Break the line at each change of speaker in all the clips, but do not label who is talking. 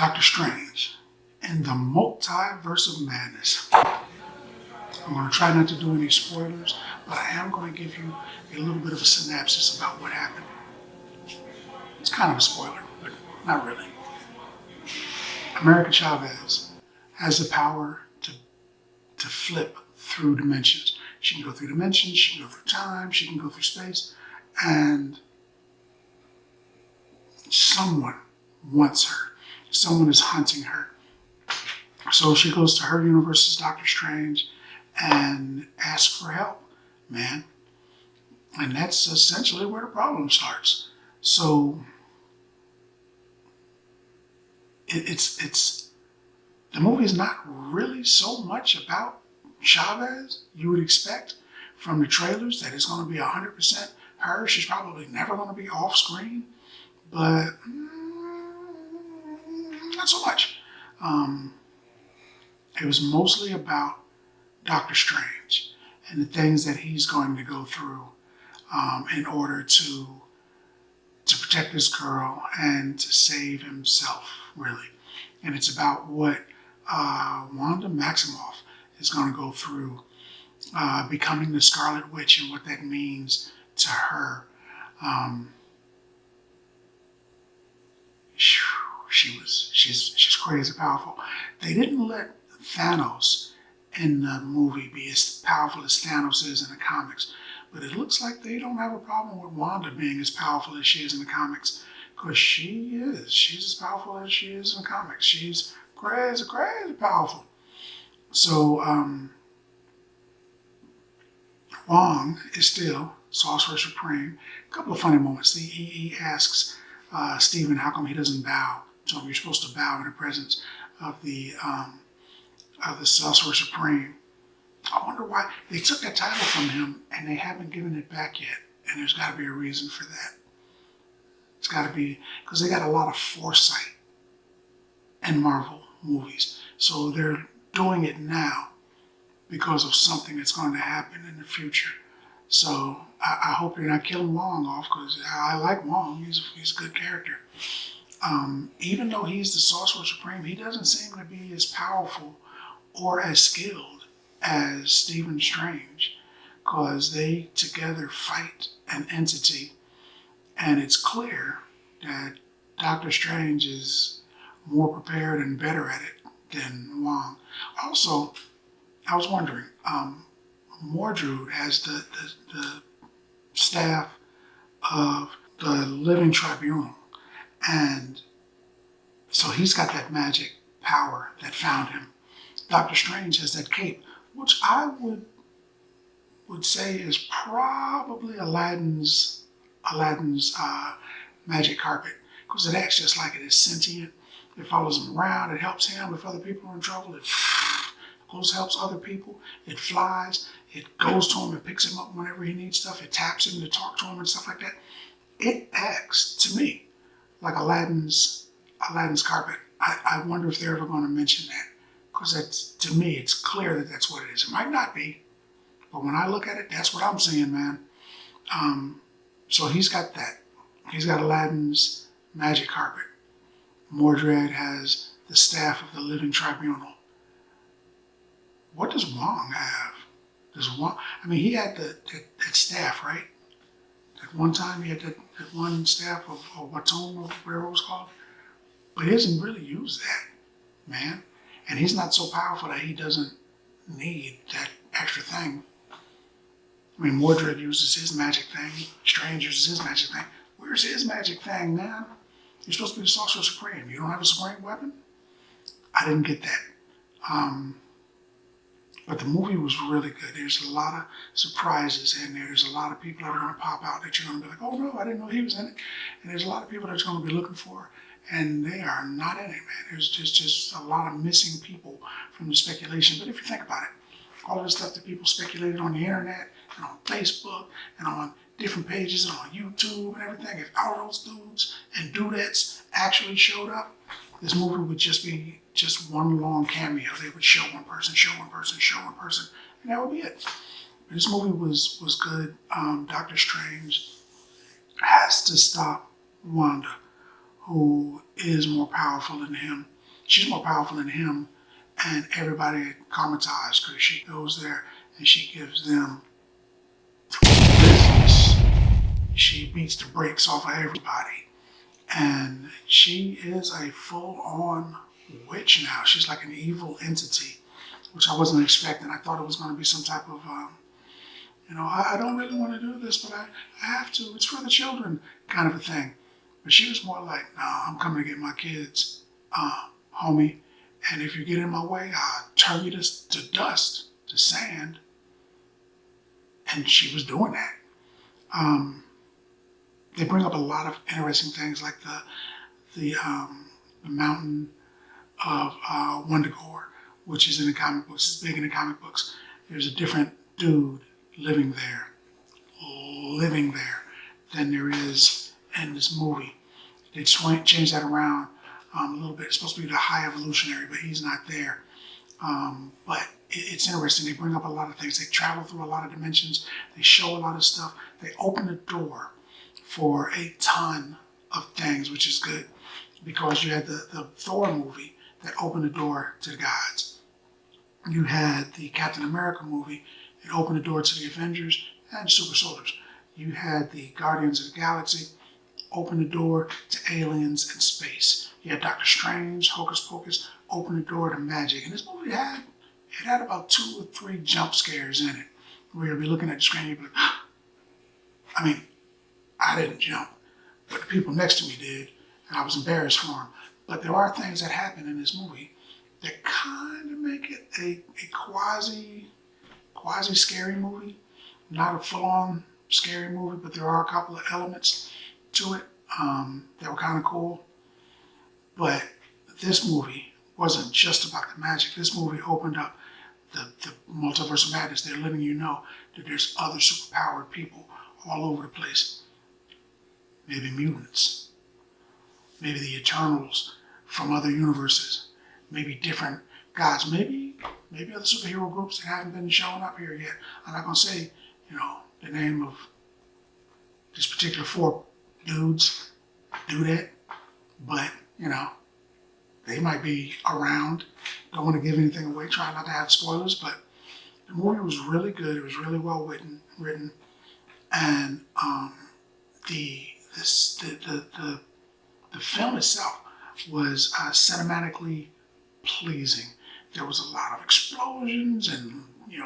Doctor Strange in the Multiverse of Madness. I'm going to try not to do any spoilers, but I am going to give you a little bit of a synopsis about what happened. It's kind of a spoiler, but not really. America Chavez has the power to flip through dimensions. She can go through dimensions, she can go through time, she can go through space, and someone wants her. Someone is hunting her. So she goes to her universe as Doctor Strange and asks for help, man. And that's essentially where the problem starts. So it's the movie is not really so much about Chavez. You would expect from the trailers that it's going to be 100% her. She's probably never going to be off screen, but not so much. It was mostly about Doctor Strange and the things that he's going to go through in order to protect this girl and to save himself, really. And it's about what Wanda Maximoff is going to go through becoming the Scarlet Witch and what that means to her. She's crazy powerful. They didn't let Thanos in the movie be as powerful as Thanos is in the comics, but it looks like they don't have a problem with Wanda being as powerful as she is in the comics, because she is. She's as powerful as she is in the comics. She's crazy, crazy powerful. So Wong is still Sorcerer Supreme. A couple of funny moments. He asks Stephen how come he doesn't bow to him. You're supposed to bow in the presence of the Sorcerer Supreme. I wonder why they took that title from him and they haven't given it back yet. And there's got to be a reason for that. It's got to be because they got a lot of foresight in Marvel movies. So they're doing it now because of something that's going to happen in the future. So I hope you're not killing Wong off, because I like Wong. He's a good character. Even though he's the Sorcerer Supreme, he doesn't seem to be as powerful or as skilled as Stephen Strange, because they together fight an entity, and it's clear that Doctor Strange is more prepared and better at it than Wong. Also, I was wondering, Mordred has the staff of the Living Tribunal, and so he's got that magic power that found him. Doctor Strange has that cape, which I would say is probably Aladdin's magic carpet, because it acts just like it is sentient. It follows him around. It helps him if other people are in trouble. It goes helps other people. It flies. It goes to him and picks him up whenever he needs stuff. It taps him to talk to him and stuff like that. It acts to me like Aladdin's carpet. I wonder if they're ever going to mention that, because to me it's clear that that's what it is. It might not be, but when I look at it, that's what I'm seeing, man. So he's got that. He's got Aladdin's magic carpet. Mordred has the staff of the Living Tribunal. What does Wong have? Does Wong? I mean, he had that staff, right? At one time, he had that one staff of Watum or whatever it was called. But he doesn't really use that, man. And he's not so powerful that he doesn't need that extra thing. I mean, Mordred uses his magic thing. Strange uses his magic thing. Where's his magic thing, man? You're supposed to be the Sorcerer Supreme. You don't have a supreme weapon? I didn't get that. But the movie was really good. There's a lot of surprises in there. There's a lot of people that are going to pop out that you're going to be like, oh no, I didn't know he was in it. And there's a lot of people that you're going to be looking for, and they are not in it, man. There's just a lot of missing people from the speculation. But if you think about it, all of the stuff that people speculated on the internet and on Facebook and on different pages and on YouTube and everything, if all of those dudes and dudettes actually showed up, this movie would just be just one long cameo. They would show one person, show one person, show one person, and that would be it. But this movie was good. Doctor Strange has to stop Wanda, who is more powerful than him. she's more powerful than him and everybody at Karmatage, because she goes there and she gives them business. She beats the brakes off of everybody. And she is a full-on witch now. She's like an evil entity, which I wasn't expecting. I thought it was going to be some type of, I don't really want to do this, but I have to. It's for the children kind of a thing. But she was more like, no, I'm coming to get my kids, homie. And if you get in my way, I'll turn you to dust, to sand. And she was doing that. They bring up a lot of interesting things, like the mountain of Wundagore, which is in the comic books. It's big in the comic books. There's a different dude living there than there is in this movie. They change that around a little bit. It's supposed to be the high evolutionary, but he's not there. But it's interesting. They bring up a lot of things. They travel through a lot of dimensions. They show a lot of stuff. They open the door for a ton of things, which is good, because you had the Thor movie that opened the door to the gods. You had the Captain America movie. It opened the door to the Avengers and super soldiers. You had the Guardians of the Galaxy, open the door to aliens and space. You had Doctor Strange, Hocus Pocus, open the door to magic. And this movie had about 2 or 3 jump scares in it, where you'll be looking at the screen and you'll be like, I mean, I didn't jump, but the people next to me did, and I was embarrassed for them. But there are things that happen in this movie that kind of make it a quasi scary movie. Not a full-on scary movie, but there are a couple of elements to it that were kind of cool. But this movie wasn't just about the magic. This movie opened up the Multiverse of Madness. They're letting you know that there's other superpowered people all over the place. Maybe mutants. Maybe the Eternals from other universes. Maybe different gods. Maybe other superhero groups that haven't been showing up here yet. I'm not going to say, the name of this particular 4 dudes do that. But, they might be around. Don't want to give anything away. Try not to have spoilers. But the movie was really good. It was really well written. And the film itself was cinematically pleasing. There was a lot of explosions and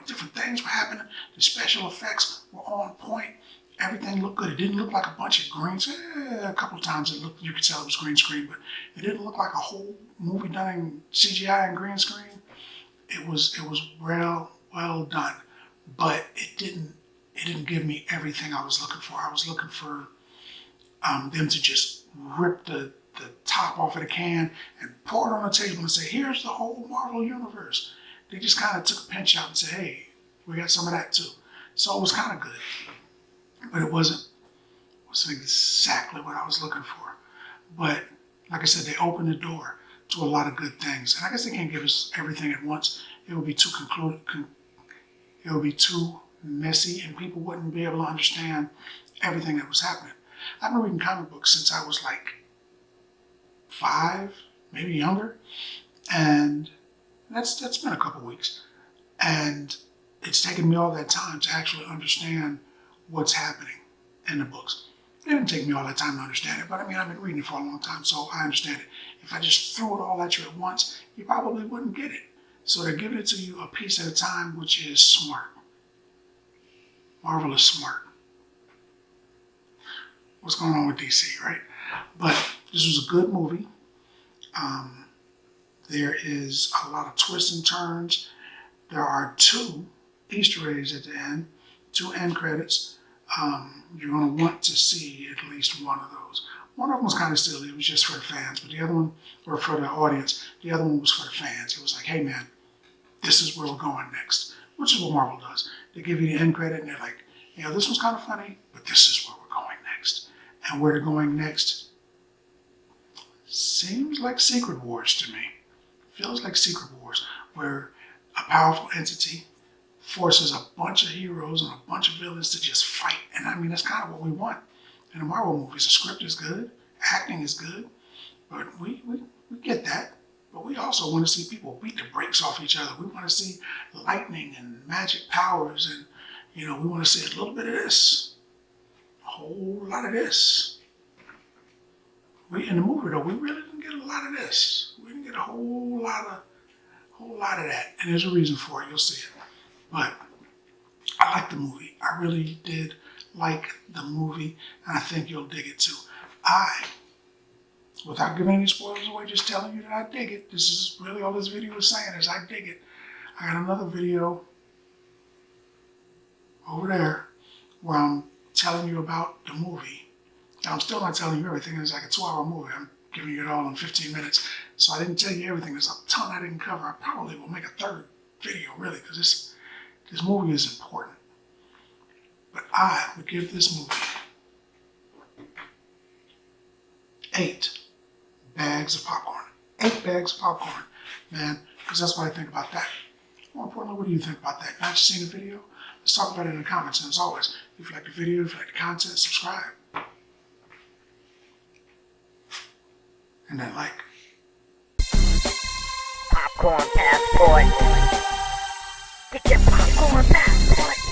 different things were happening. The special effects were on point. Everything looked good. It didn't look like a bunch of green screen. A couple of times you could tell it was green screen, but it didn't look like a whole movie done in CGI and green screen. It was well done, but it didn't give me everything I was looking for. I was looking for them to just rip the top off of the can and pour it on the table and say, here's the whole Marvel universe. They just kind of took a pinch out and said, hey, we got some of that too. So it was kind of good, but it wasn't exactly what I was looking for. But like I said, they opened the door to a lot of good things. And I guess they can't give us everything at once. It would be too messy and people wouldn't be able to understand everything that was happening. I've been reading comic books since I was like 5, maybe younger. And that's been a couple weeks. And it's taken me all that time to actually understand what's happening in the books. It didn't take me all that time to understand it, but I mean, I've been reading it for a long time, so I understand it. If I just threw it all at you at once, you probably wouldn't get it. So they're giving it to you a piece at a time, which is smart. Marvel is smart. What's going on with DC, right? But this was a good movie. There is a lot of twists and turns. There are 2 Easter eggs at the end, 2 end credits. You're going to want to see at least one of those. One of them was kind of silly. It was just for the fans, but the other one, or for the audience, the other one was for the fans. It was like, hey man, this is where we're going next, which is what Marvel does. They give you the end credit and they're like, this one's kind of funny, but this is where we're going next. And where they're going next seems like Secret Wars to me. Feels like Secret Wars, where a powerful entity forces a bunch of heroes and a bunch of villains to just fight. And I mean, that's kind of what we want in the Marvel movies. The script is good, acting is good, but we get that. But we also want to see people beat the brakes off each other. We want to see lightning and magic powers, and we want to see a little bit of this, a whole lot of this. In the movie though, we really didn't get a lot of this. We didn't get a whole lot of that, and there's a reason for it. You'll see it. But I like the movie. I really did like the movie, and I think you'll dig it too. Without giving any spoilers away, just telling you that I dig it. This is really all this video is saying is I dig it. I got another video over there where I'm telling you about the movie. And I'm still not telling you everything. It's like a 2-hour movie. I'm giving you it all in 15 minutes. So I didn't tell you everything. There's a ton I didn't cover. I probably will make a third video, really, because this movie is important. But I would give this movie 8 bags of popcorn. 8 bags of popcorn, man, because that's what I think about that. More importantly, what do you think about that? Not just seen the video? Let's talk about it in the comments. And as always, if you like the video, if you like the content, subscribe. And then like.
Popcorn passport. Get your popcorn passport.